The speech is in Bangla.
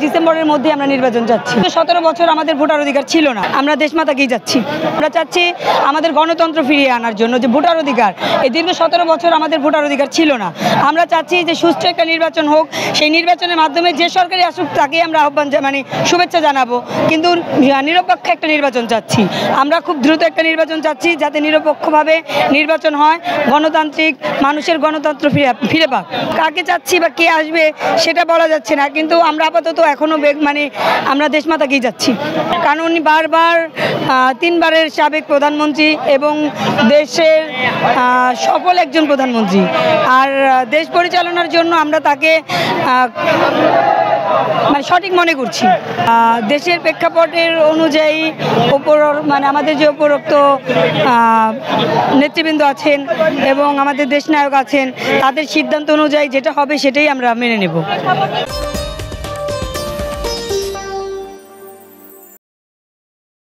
ডিসেম্বরের মধ্যে আমরা নির্বাচন চাচ্ছি। 17 বছর আমাদের ভোটার অধিকার ছিল না, আমরা দেশমাতাকেই যাচ্ছি। আমরা চাচ্ছি আমাদের গণতন্ত্র ফিরিয়ে আনার জন্য, যে ভোটার অধিকার, এই দীর্ঘ 17 বছর আমাদের ভোটার অধিকার ছিল না। আমরা চাচ্ছি যে সুষ্ঠু একটা নির্বাচন হোক, সেই নির্বাচনের মাধ্যমে যে সরকারি আসুক তাকেই আমরা আহ্বান মানে শুভেচ্ছা জানাবো, কিন্তু নিরপেক্ষ একটা নির্বাচন চাচ্ছি। আমরা খুব দ্রুত একটা নির্বাচন চাচ্ছি, যাতে নিরপেক্ষভাবে নির্বাচন হয়, গণতান্ত্রিক, মানুষের গণতন্ত্র ফিরে পাক। কাকে চাচ্ছি বা কে আসবে সেটা বলা যাচ্ছে না, কিন্তু আমরা আপাতত এখনও মানে আমরা দেশমাতাকেই যাচ্ছি। কারণ উনি বারবার 3 বারের সাবেক প্রধানমন্ত্রী এবং দেশের সফল একজন প্রধানমন্ত্রী, আর দেশ পরিচালনার জন্য আমরা তাকে মানে সঠিক মনে করছি। দেশের প্রেক্ষাপটের অনুযায়ী মানে আমাদের যে উপরোক্ত নেতৃবৃন্দ আছেন এবং আমাদের দেশনায়ক আছেন, তাদের সিদ্ধান্ত অনুযায়ী যেটা হবে সেটাই আমরা মেনে নেব।